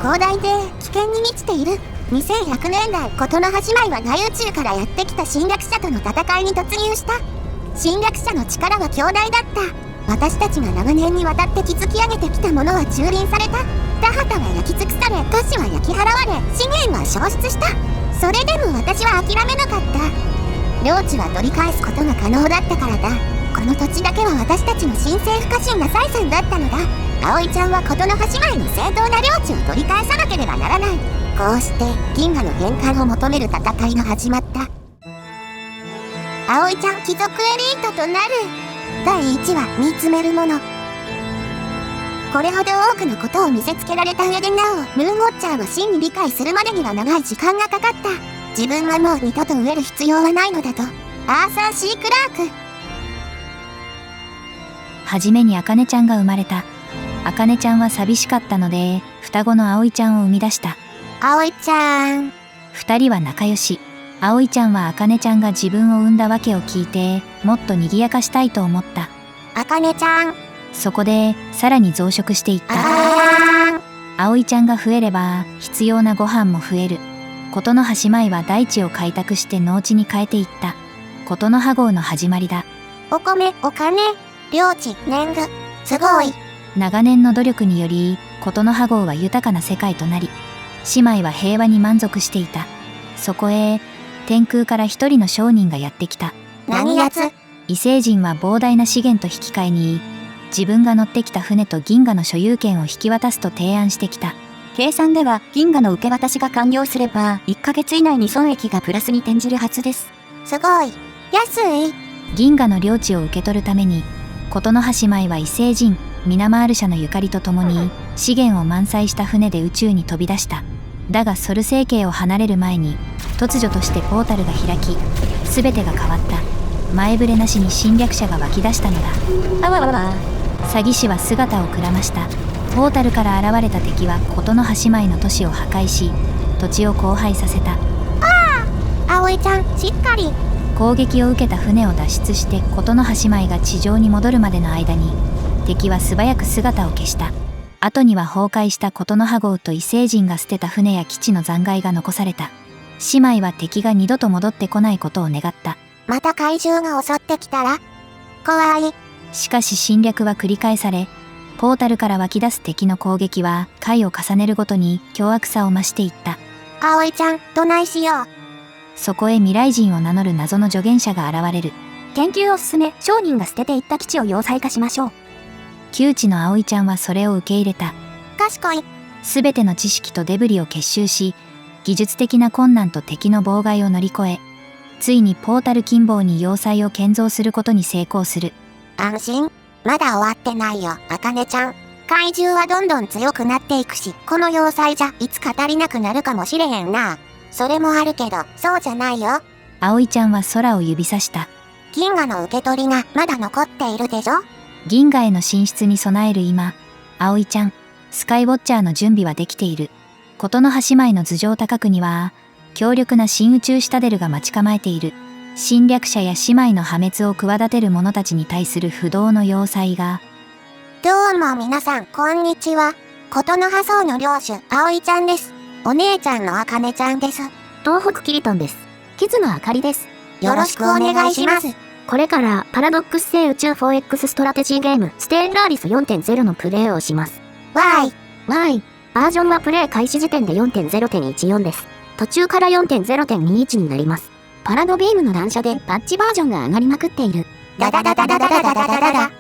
広大で危険に満ちている。2100年代、事の始まりは大宇宙からやってきた侵略者との戦いに突入した。侵略者の力は強大だった。私たちが長年にわたって築き上げてきたものは蹂躙された。田畑は焼き尽くされ、都市は焼き払われ、資源は消失した。それでも私は諦めなかった。領地は取り返すことが可能だったからだ。この土地だけは私たちの神聖不可侵な財産だったのだ。葵ちゃんは事の始まりに正当な領地を取り返さなければならない。こうして銀河の返還を求める戦いが始まった。葵ちゃん貴族エリートとなる。第1話、見つめるもの。これほど多くのことを見せつけられた上でなお、ムーンウォッチャーを真に理解するまでには長い時間がかかった。自分はもう二度と飢える必要はないのだと。アーサー・シー・クラーク。はじめにあかねちゃんが生まれた。あかねちゃんは寂しかったので、双子の葵ちゃんを生み出した。葵ちゃん。二人は仲良し。葵ちゃんはあかねちゃんが自分を産んだわけを聞いて、もっと賑やかしたいと思った。あかねちゃん。そこで、さらに増殖していった。葵ちゃんが増えれば、必要なご飯も増える。事の始まりは大地を開拓して農地に変えていった。事の葉号の始まりだ。お米、お金、領地、年貢。すごい。長年の努力により、事の葉号は豊かな世界となり、姉妹は平和に満足していた。そこへ、天空から一人の商人がやってきた。何やつ？異星人は膨大な資源と引き換えに、自分が乗ってきた船と銀河の所有権を引き渡すと提案してきた。計算では銀河の受け渡しが完了すれば1ヶ月以内に損益がプラスに転じるはずです。すごい。安い。銀河の領地を受け取るために、事の葉姉妹は異星人、ミナマール社のゆかりとともに、資源を満載した船で宇宙に飛び出した。だがソル星系を離れる前に、突如としてポータルが開き、すべてが変わった。前触れなしに侵略者が湧き出したのだ。あわわわ。詐欺師は姿をくらました。ポータルから現れた敵は事の葉姉妹の都市を破壊し、土地を荒廃させた。葵ちゃん、しっかり。攻撃を受けた船を脱出して事の葉姉妹が地上に戻るまでの間に、敵は素早く姿を消した。後には崩壊した事の葉号と異星人が捨てた船や基地の残骸が残された。姉妹は敵が二度と戻ってこないことを願った。また怪獣が襲ってきたら怖い。しかし侵略は繰り返され、ポータルから湧き出す敵の攻撃は回を重ねるごとに凶悪さを増していった。葵ちゃん、どないしよう。そこへ未来人を名乗る謎の助言者が現れる。研究を進め、商人が捨てていった基地を要塞化しましょう。窮地の葵ちゃんはそれを受け入れた。賢い。すべての知識とデブリを結集し、技術的な困難と敵の妨害を乗り越え、ついにポータル近傍に要塞を建造することに成功する。安心。まだ終わってないよ、あかねちゃん。怪獣はどんどん強くなっていくし、この要塞じゃいつか足りなくなるかもしれへんな。それもあるけど、そうじゃないよ。葵ちゃんは空を指さした。銀河の受け取りがまだ残っているでしょ。銀河への進出に備える今、葵ちゃん、スカイウォッチャーの準備はできている。事の葉姉妹の頭上高くには、強力な新宇宙シタデルが待ち構えている。侵略者や姉妹の破滅を企てる者たちに対する不動の要塞が。どうも皆さん、こんにちは。事の葉層の領主、葵ちゃんです。お姉ちゃんのあかねちゃんです。東北キリトンです。キズのあかりです。よろしくお願いします。これからパラドックス星宇宙 4X ストラテジーゲームステーラーリス 4.0 のプレイをします。わーい。バージョンはプレイ開始時点で 4.0.14 です。途中から 4.0.21 になります。パラドビームの乱射でパッチバージョンが上がりまくっている。ダダダダダダダダダダダ。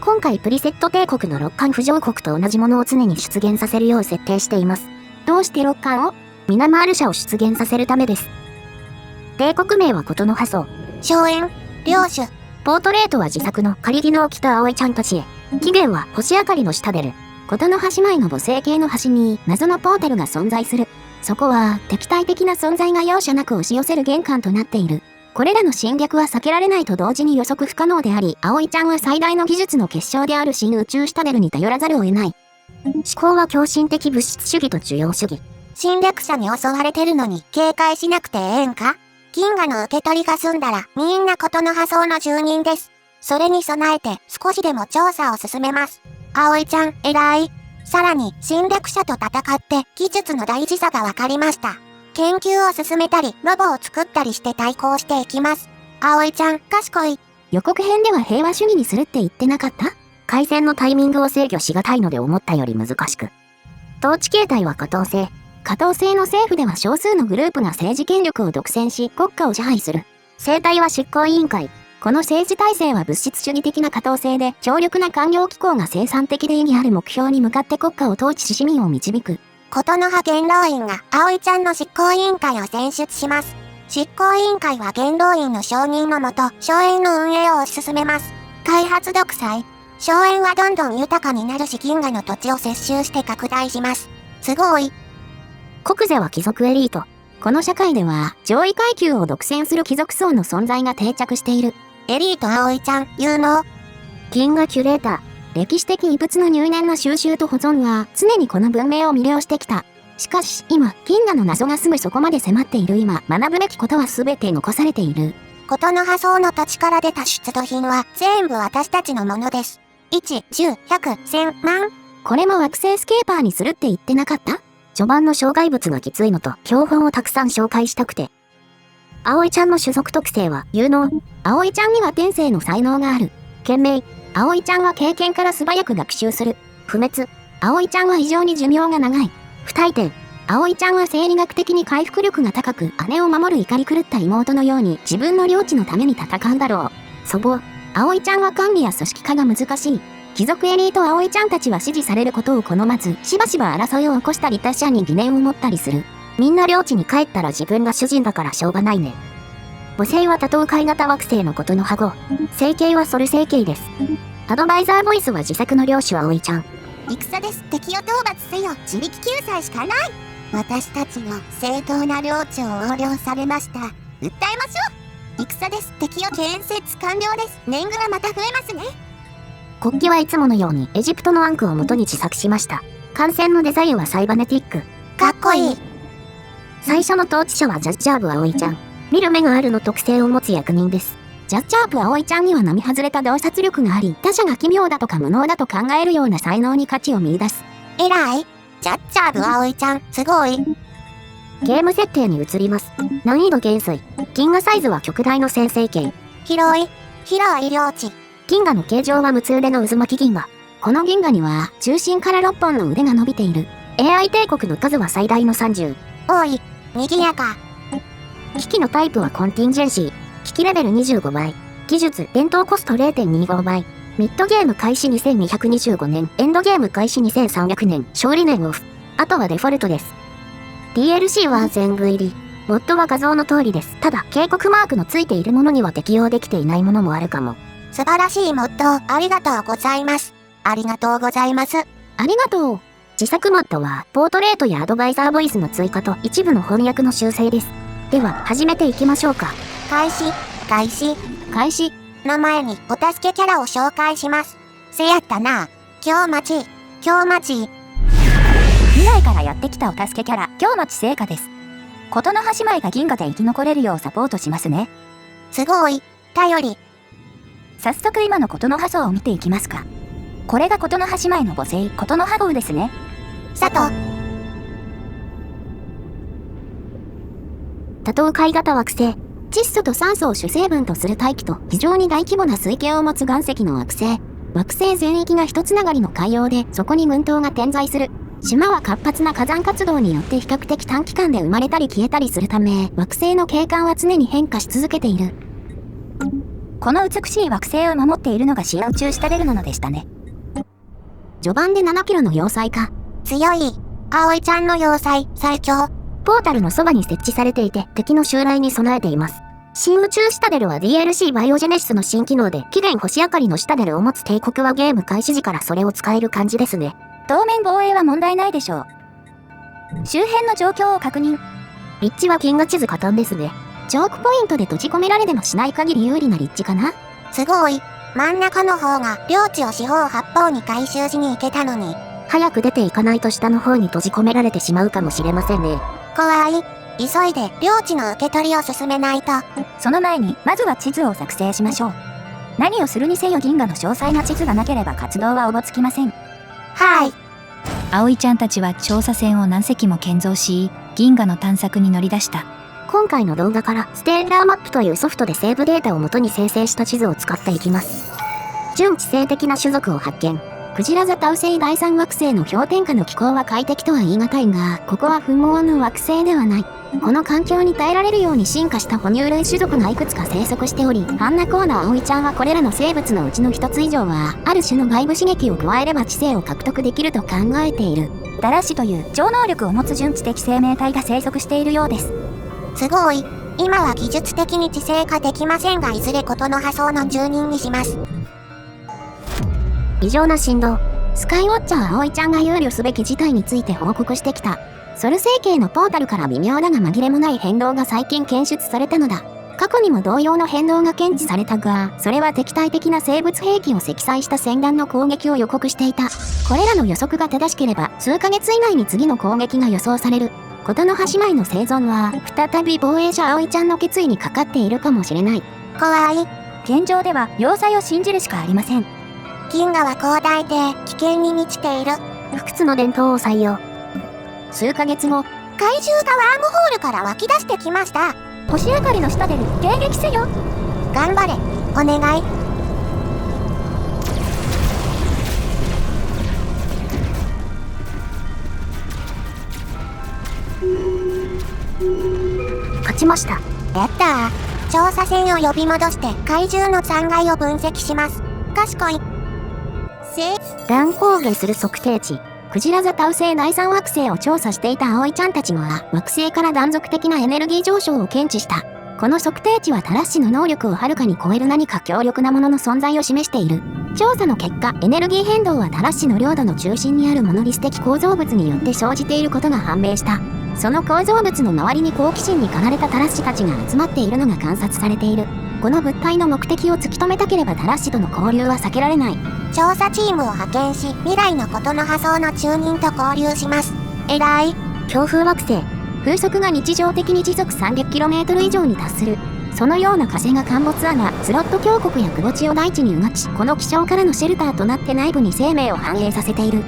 今回プリセット帝国の六冠浮上国と同じものを常に出現させるよう設定しています。どうして六冠を？ミナマール社を出現させるためです。帝国名は事の葉層。荘園、領主。ポートレートは自作の仮技能を着た葵ちゃんたちへ。起源は星明かりの下でる。事の葉姉妹の母星系の端に謎のポータルが存在する。そこは敵対的な存在が容赦なく押し寄せる玄関となっている。これらの侵略は避けられないと同時に予測不可能であり、葵ちゃんは最大の技術の結晶である新宇宙シタデルに頼らざるを得ない。思考は狂信的物質主義と受容主義。侵略者に襲われてるのに警戒しなくてええんか？銀河の受け取りが済んだらみんな事の葉層の住人です。それに備えて少しでも調査を進めます。葵ちゃん、偉い。さらに侵略者と戦って技術の大事さが分かりました。研究を進めたり、ロボを作ったりして対抗していきます。葵ちゃん、賢い。予告編では平和主義にするって言ってなかった？開戦のタイミングを制御しがたいので思ったより難しく。統治形態は下等制。下等制の政府では少数のグループが政治権力を独占し国家を支配する。政体は執行委員会。この政治体制は物質主義的な下等制で、強力な官僚機構が生産的で意義ある目標に向かって国家を統治し市民を導く。琴の葉元老院が葵ちゃんの執行委員会を選出します。執行委員会は元老院の承認のもと、荘園の運営を推し進めます。開発独裁。荘園はどんどん豊かになるし銀河の土地を接収して拡大します。すごい。国是は貴族エリート。この社会では上位階級を独占する貴族層の存在が定着している。エリート葵ちゃん、有能。銀河キュレーター。歴史的遺物の入念な収集と保存は常にこの文明を魅了してきた。しかし今、銀河の謎がすぐそこまで迫っている今、学ぶべきことは全て残されている。琴の葉層の土地から出た出土品は全部私たちのものです。1、10、100、1000万。これも惑星スケーパーにするって言ってなかった？序盤の障害物がきついのと標本をたくさん紹介したくて。葵ちゃんの種族特性は有能。葵ちゃんには天性の才能がある。賢明。葵ちゃんは経験から素早く学習する。不滅。葵ちゃんは異常に寿命が長い。不退転。葵ちゃんは生理学的に回復力が高く、姉を守る怒り狂った妹のように自分の領地のために戦うだろう。祖母。葵ちゃんは管理や組織化が難しい。貴族エリート葵ちゃんたちは支持されることを好まず、しばしば争いを起こしたり他者に疑念を持ったりする。みんな領地に帰ったら自分が主人だからしょうがないね。母星は多頭海型惑星のことの羽号。星系はソル星系です。アドバイザーボイスは自作の領主葵ちゃん。戦です。敵を討伐せよ。自力救済しかない。私たちの正当な領地を横領されました。訴えましょう。戦です。敵を建設完了です。年貢がまた増えますね。国旗はいつものようにエジプトのアンクを元に自作しました。艦船のデザインはサイバネティック。かっこいい。最初の統治者はジャッジャーブ葵ちゃん。見る目があるの特性を持つ役人です。ジャッジャーブ葵ちゃんには並外れた洞察力があり、他者が奇妙だとか無能だと考えるような才能に価値を見出す。えらい。ジャッジャーブ葵ちゃん、すごい。ゲーム設定に移ります。難易度減衰。銀河サイズは極大の先制形。広い領地。銀河の形状は6つ腕の渦巻き銀河。この銀河には中心から6本の腕が伸びている。AI 帝国の数は最大の30。多い。賑やか。機器のタイプはコンティンジェンシー。機器レベル25倍。技術、伝統コスト 0.25 倍。ミッドゲーム開始2225年。エンドゲーム開始2300年。勝利年オフ。あとはデフォルトです。DLC は全部入り。モッドは画像の通りです。ただ、警告マークのついているものには適用できていないものもあるかも。素晴らしいモッド、ありがとうございます。ありがとうございます。ありがとう。自作モッドは、ポートレートやアドバイザーボイスの追加と一部の翻訳の修正です。では、始めていきましょうか。開始の前にお助けキャラを紹介します。せやったな。京町。未来からやってきたお助けキャラ、京町聖火です。琴の葉姉妹が銀河で生き残れるようサポートしますね。すごい。頼り。早速今の琴の葉像を見ていきますか。これが琴の葉姉妹の母星、琴の葉号ですね。佐藤。多頭海型惑星。窒素と酸素を主成分とする大気と非常に大規模な水系を持つ岩石の惑星。惑星全域が一つながりの海洋で、そこに群島が点在する。島は活発な火山活動によって比較的短期間で生まれたり消えたりするため、惑星の景観は常に変化し続けている。この美しい惑星を守っているのが CO2 シタデルなのでしたね。序盤で7キロの要塞か。強い。葵ちゃんの要塞、最強。ポータルのそばに設置されていて、敵の襲来に備えています。新宇宙シタデルは DLC バイオジェネシスの新機能で、起源星明かりのシタデルを持つ帝国はゲーム開始時からそれを使える感じですね。当面防衛は問題ないでしょう。周辺の状況を確認。立地は銀河地図加担ですね。チョークポイントで閉じ込められでもしない限り有利な立地かな。すごい。真ん中の方が領地を四方八方に回収しに行けたのに。早く出ていかないと下の方に閉じ込められてしまうかもしれませんね。怖い。急いで領地の受け取りを進めないと。その前にまずは地図を作成しましょう。何をするにせよ銀河の詳細な地図がなければ活動はおぼつきません。はい。葵ちゃんたちは調査船を何隻も建造し、銀河の探索に乗り出した。今回の動画からステーラーマップというソフトでセーブデータを元に生成した地図を使っていきます。準地性的な種族を発見。クジラ座タウ星第3惑星の氷点下の気候は快適とは言い難いが、ここは不毛の惑星ではない。この環境に耐えられるように進化した哺乳類種族がいくつか生息しており、パンナコーナ葵ちゃんはこれらの生物のうちの一つ以上は、ある種の外部刺激を加えれば知性を獲得できると考えている。ダラッシュという超能力を持つ準知的生命体が生息しているようです。すごい。今は技術的に知性化できませんが、いずれことの破層の住人にします。異常な振動。スカイウォッチャー葵ちゃんが憂慮すべき事態について報告してきた。ソル星系のポータルから微妙だが紛れもない変動が最近検出されたのだ。過去にも同様の変動が検知されたが、それは敵対的な生物兵器を積載した戦艦の攻撃を予告していた。これらの予測が正しければ、数ヶ月以内に次の攻撃が予想される。ことの葉姉妹の生存は、再び防衛者葵ちゃんの決意にかかっているかもしれない。怖い。現状では要塞を信じるしかありません。銀河は広大で危険に満ちている。不屈の伝統を採用。数ヶ月後、怪獣がワームホールから湧き出してきました。星明かりの下で迎撃せよ。頑張れ、お願い。勝ちました。やったー。調査船を呼び戻して怪獣の残骸を分析します。賢い。乱高下する測定値。クジラ座タウ星第3惑星を調査していた葵ちゃんたちは、惑星から断続的なエネルギー上昇を検知した。この測定値はタラッシの能力をはるかに超える何か強力なものの存在を示している。調査の結果、エネルギー変動はタラッシの領土の中心にあるモノリス的構造物によって生じていることが判明した。その構造物の周りに好奇心に駆られたタラッシたちが集まっているのが観察されている。この物体の目的を突き止めたければタラッシとの交流は避けられない。調査チームを派遣し、未来のことの破層の中人と交流します。偉い。強風惑星。風速が日常的に時速 300km 以上に達する。そのような風が陥没穴、スロット峡谷や窪地を大地にうがち、この気象からのシェルターとなって内部に生命を反映させている。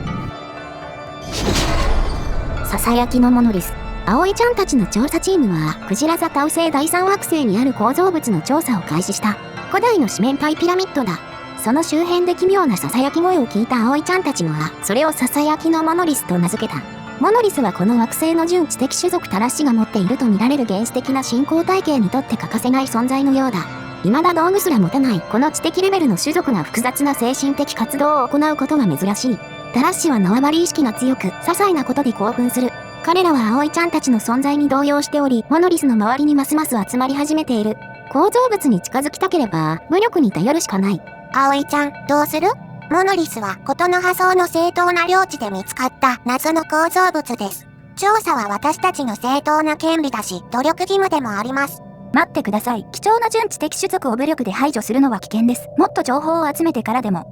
ささやきのモノリス。葵ちゃんたちの調査チームは、クジラ座タウ星第3惑星にある構造物の調査を開始した。古代の四面体ピラミッドだ。その周辺で奇妙なささやき声を聞いた葵ちゃんたちは、それをささやきのモノリスと名付けた。モノリスはこの惑星の準知的種族タラッシが持っていると見られる原始的な信仰体系にとって欠かせない存在のようだ。未だ道具すら持たないこの知的レベルの種族が複雑な精神的活動を行うことが珍しい。タラッシは縄張り意識が強く、些細なことで興奮する。彼らは葵ちゃんたちの存在に動揺しており、モノリスの周りにますます集まり始めている。構造物に近づきたければ、武力に頼るしかない。葵ちゃん、どうする？モノリスはことの破層の正当な領地で見つかった謎の構造物です。調査は私たちの正当な権利だし、努力義務でもあります。待ってください。貴重な準知的種族を武力で排除するのは危険です。もっと情報を集めてからでも。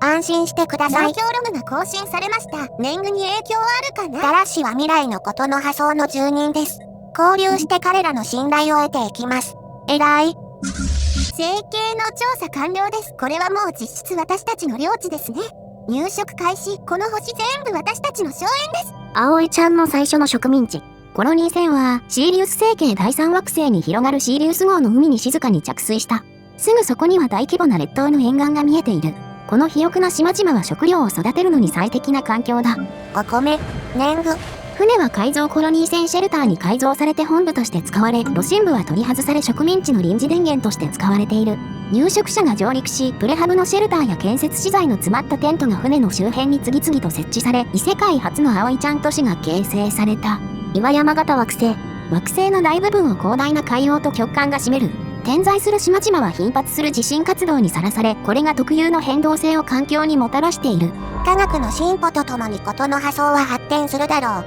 安心してください。状況ログが更新されました。年貢に影響あるかな？ダラッシュは未来のことの破層の住人です。交流して彼らの信頼を得ていきます。偉い。整形の調査完了です。これはもう実質私たちの領地ですね。入植開始。この星全部私たちの荘園です。葵ちゃんの最初の植民地。コロニー船はシーリウス星系第3惑星に広がるシーリウス号の海に静かに着水した。すぐそこには大規模な列島の沿岸が見えている。この肥沃な島々は食料を育てるのに最適な環境だ。お米、年貢。船は改造コロニー船シェルターに改造されて本部として使われ、炉心部は取り外され植民地の臨時電源として使われている。入植者が上陸し、プレハブのシェルターや建設資材の詰まったテントが船の周辺に次々と設置され、異世界初の葵ちゃん都市が形成された。岩山型惑星。惑星の大部分を広大な海洋と極寒が占める。点在する島々は頻発する地震活動にさらされ、これが特有の変動性を環境にもたらしている。科学の進歩とともにことの破層は発展するだろう。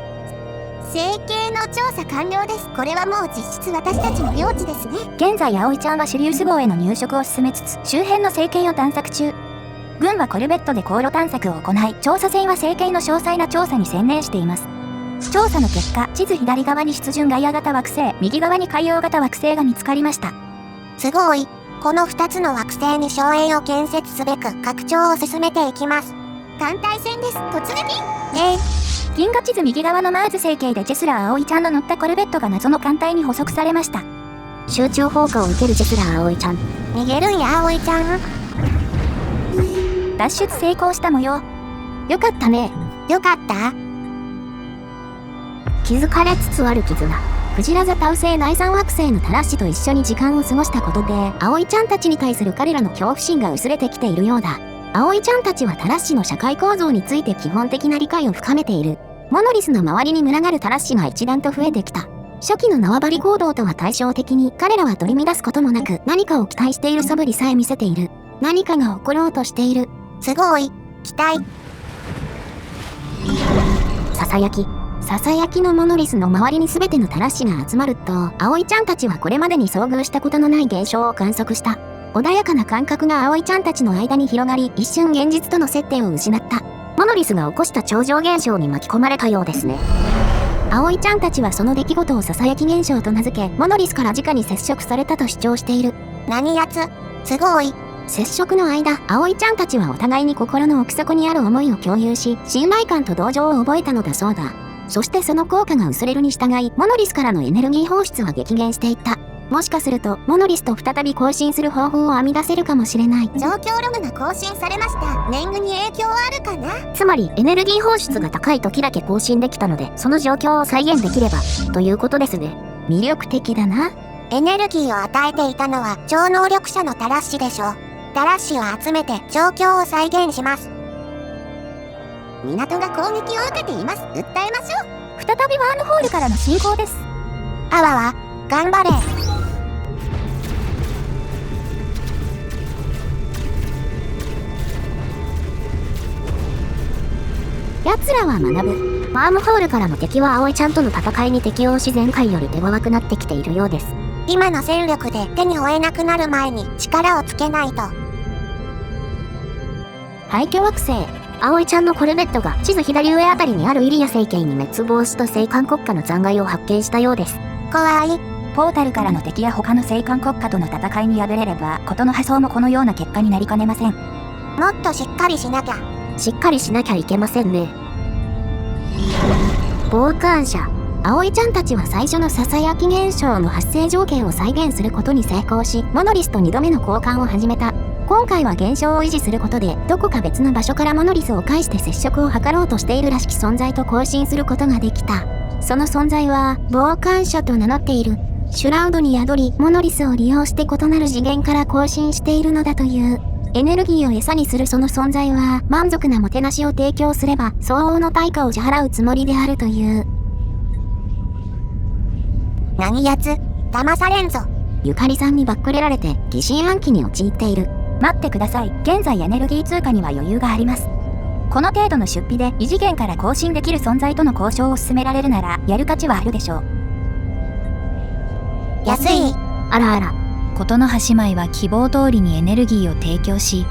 整形の調査完了です。これはもう実質私たちの領地ですね。現在葵ちゃんはシリウス号への入植を進めつつ、周辺の整形を探索中。軍はコルベットで航路探索を行い、調査船は整形の詳細な調査に専念しています。調査の結果、地図左側に出巡ガイア型惑星、右側に海洋型惑星が見つかりました。すごい。この2つの惑星に荘園を建設すべく拡張を進めていきます。艦隊戦です。突撃。銀河地図右側のマーズ星系でジェスラー葵ちゃんの乗ったコルベットが謎の艦隊に捕捉されました。集中砲火を受けるジェスラー葵ちゃん。逃げるんや葵ちゃん。脱出成功した模様。よかったね。よかった。気づかれつつある絆。クジラ座タウ星第3惑星のタラッシと一緒に時間を過ごしたことで、葵ちゃんたちに対する彼らの恐怖心が薄れてきているようだ。葵ちゃんたちはタラッシの社会構造について基本的な理解を深めている。モノリスの周りに群がるタラッシが一段と増えてきた。初期の縄張り行動とは対照的に彼らは取り乱すこともなく何かを期待している素振りさえ見せている。何かが起ころうとしている。すごい。期待。ささやき。ささやきのモノリスの周りに全てのタラッシが集まると、葵ちゃんたちはこれまでに遭遇したことのない現象を観測した。穏やかな感覚が葵ちゃんたちの間に広がり、一瞬現実との接点を失った。モノリスが起こした超常現象に巻き込まれたようですね。葵ちゃんたちはその出来事をささやき現象と名付け、モノリスから直に接触されたと主張している。何やつ。すごい。接触の間、葵ちゃんたちはお互いに心の奥底にある思いを共有し、信頼感と同情を覚えたのだそうだ。そしてその効果が薄れるに従い、モノリスからのエネルギー放出は激減していった。もしかすると、モノリスと再び交信する方法を編み出せるかもしれない。状況ログが更新されました。年貢に影響あるかな。つまり、エネルギー放出が高い時だけ更新できたので、その状況を再現できれば、ということですね。魅力的だな。エネルギーを与えていたのは超能力者のタラッシでしょう。タラッシュを集めて状況を再現します。港が攻撃を受けています。訴えましょう。再びワームホールからの進行です。あわわ、頑張れ。奴らは学ぶ。ワームホールからの敵は葵ちゃんとの戦いに適応し前回より手強くなってきているようです。今の戦力で手に負えなくなる前に力をつけないと。廃墟惑星。葵ちゃんのコルベットが地図左上あたりにあるイリア星系に滅亡した星間国家の残骸を発見したようです。怖い。ポータルからの敵や他の星間国家との戦いに敗れれば、事の破相もこのような結果になりかねません。もっとしっかりしなきゃ。しっかりしなきゃいけませんね。傍観者。葵ちゃんたちは最初のささやき現象の発生条件を再現することに成功し、モノリスと2度目の交換を始めた。今回は現象を維持することで、どこか別の場所からモノリスを介して接触を図ろうとしているらしき存在と交信することができた。その存在は、傍観者と名乗っている。シュラウドに宿り、モノリスを利用して異なる次元から交信しているのだという。エネルギーを餌にするその存在は、満足なもてなしを提供すれば、相応の対価を支払うつもりであるという。何やつ。騙されんぞ。ゆかりさんにバックレられて疑心暗鬼に陥っている。待ってください。現在エネルギー通貨には余裕があります。この程度の出費で異次元から交信できる存在との交渉を進められるなら、やる価値はあるでしょう。安い。あらあら。事の葉姉妹は希望通りにエネルギーを提供し、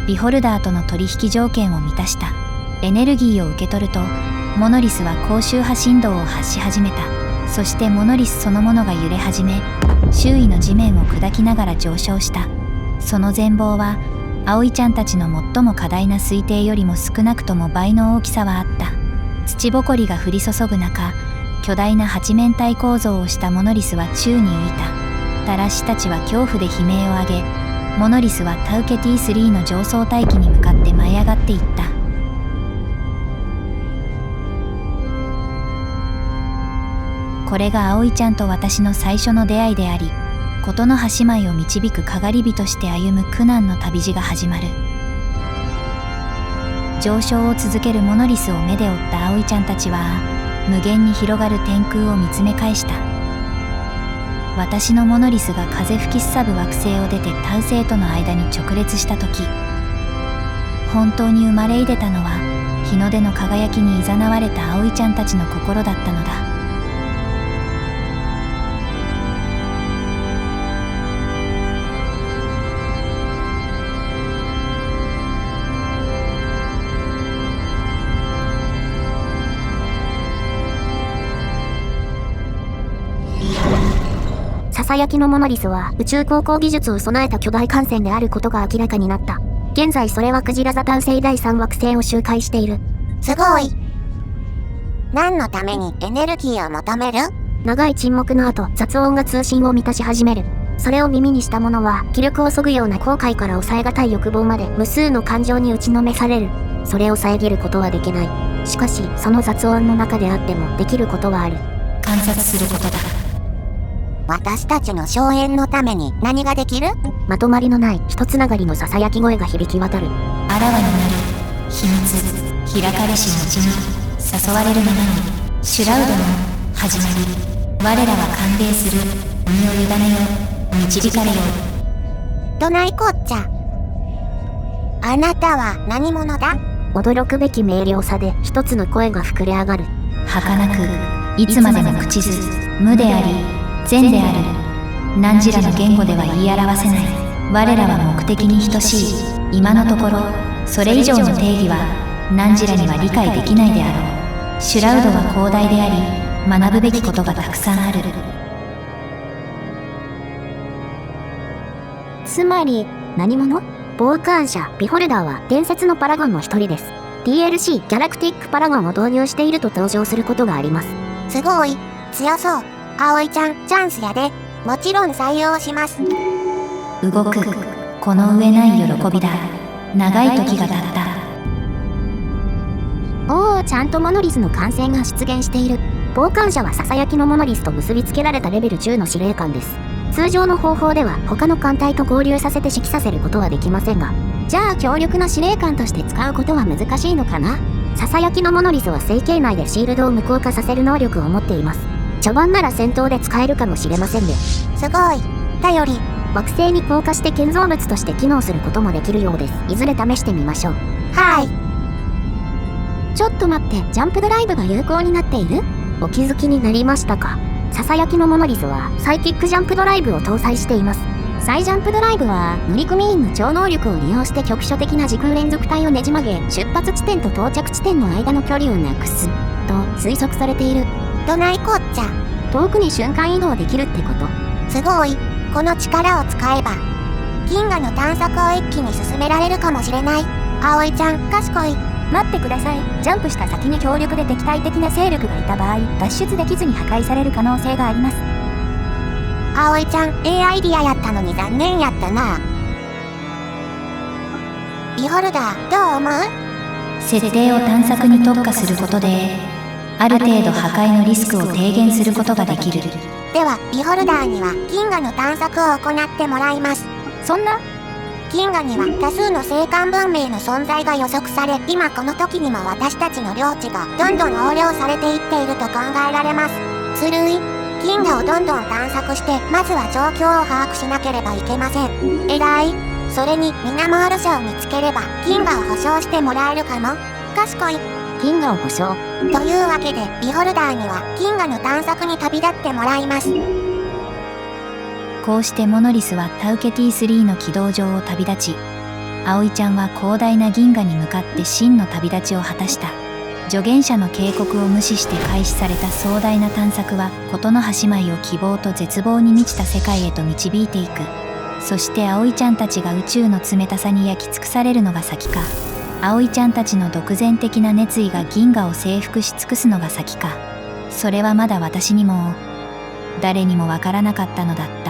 ビホルダーとの取引条件を満たした。エネルギーを受け取ると、モノリスは高周波振動を発し始めた。そしてモノリスそのものが揺れ始め、周囲の地面を砕きながら上昇した。その全貌は、葵ちゃんたちの最も過大な推定よりも少なくとも倍の大きさはあった。土ぼこりが降り注ぐ中、巨大な八面体構造をしたモノリスは宙に浮いた。タラッシュたちは恐怖で悲鳴を上げ、モノリスはタウケティ3の上層大気に向かって舞い上がっていった。これが葵ちゃんと私の最初の出会いであり、事の葉姉妹を導くかがり火として歩む苦難の旅路が始まる。上昇を続けるモノリスを目で追った葵ちゃんたちは、無限に広がる天空を見つめ返した。私のモノリスが風吹きすさぶ惑星を出てタウ星との間に直列した時、本当に生まれいでたのは、日の出の輝きに誘われた葵ちゃんたちの心だったのだ。ささやきのモノリスは宇宙航行技術を備えた巨大艦船であることが明らかになった。現在それはクジラ座誕生第3惑星を周回している。すごい。何のためにエネルギーを求める？長い沈黙の後、雑音が通信を満たし始める。それを耳にした者は、気力を削ぐような後悔から抑えがたい欲望まで無数の感情に打ちのめされる。それを遮ることはできない。しかし、その雑音の中であってもできることはある。観察することだ。私たちの荘園のために何ができる？まとまりのない一つながりの囁き声が響き渡る。あらわになる秘密、開かれし後に誘われるままに、シュラウドの始まり。我らは歓迎する。身を委ねよう。導かれよう。どないこっちゃ。あなたは何者だ？驚くべき明瞭さで一つの声が膨れ上がる。儚く、いつまでも口ず、無であり、善である。汝らの言語では言い表せない。我らは目的に等しい。今のところ、それ以上の定義は、汝らには理解できないであろう。シュラウドは広大であり、学ぶべきことがたくさんある。つまり、何者？傍観者、ビホルダーは伝説のパラゴンの一人です。DLC ギャラクティックパラゴンを導入していると登場することがあります。すごい。強そう。葵ちゃん、チャンスやで。もちろん採用します。動く、この上ない喜びだ。長い時が経った。おお、ちゃんとモノリスの完成が出現している。傍観者は囁きのモノリスと結びつけられたレベル10の司令官です。通常の方法では他の艦隊と合流させて指揮させることはできませんが、じゃあ強力な司令官として使うことは難しいのかな。囁きのモノリスは星系内でシールドを無効化させる能力を持っています。序盤なら戦闘で使えるかもしれませんね。すごい。頼り。惑星に降下して建造物として機能することもできるようです。いずれ試してみましょう。はい。ちょっと待って、ジャンプドライブが有効になっている？お気づきになりましたか？囁きのモノリスはサイキックジャンプドライブを搭載しています。サイジャンプドライブは乗組員の超能力を利用して局所的な時空連続体をねじ曲げ、出発地点と到着地点の間の距離をなくすと推測されている。どないこっちゃ。遠くに瞬間移動できるってこと？すごい。この力を使えば銀河の探索を一気に進められるかもしれない。葵ちゃん、賢い。待ってください。ジャンプした先に強力で敵対的な勢力がいた場合、脱出できずに破壊される可能性があります。葵ちゃん、アイディアやったのに残念やったな。ビホルダー、どう思う？設定を探索に特化することで、ある程度破壊のリスクを低減することができる。では、ビホルダーには銀河の探索を行ってもらいます。そんな？銀河には多数の星間文明の存在が予測され、今この時にも私たちの領地がどんどん横領されていっていると考えられます。つるい。銀河をどんどん探索して、まずは状況を把握しなければいけません。偉い。それにミナモール社を見つければ銀河を保証してもらえるかも。賢い。銀河を保証。というわけでビホルダーには銀河の探索に旅立ってもらいます。こうしてモノリスはタウケティ3の軌道上を旅立ち、葵ちゃんは広大な銀河に向かって真の旅立ちを果たした。助言者の警告を無視して開始された壮大な探索は琴の葉姉妹を希望と絶望に満ちた世界へと導いていく。そして葵ちゃんたちが宇宙の冷たさに焼き尽くされるのが先か、葵ちゃんたちの独善的な熱意が銀河を征服し尽くすのが先か、それはまだ私にも誰にもわからなかったのだった。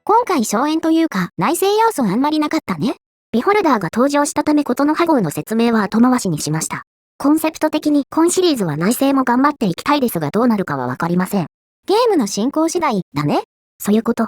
今回荘園というか内政要素あんまりなかったね。ビホルダーが登場したためことの波号の説明は後回しにしました。コンセプト的に今シリーズは内政も頑張っていきたいですがどうなるかはわかりません。ゲームの進行次第だね。そういうこと。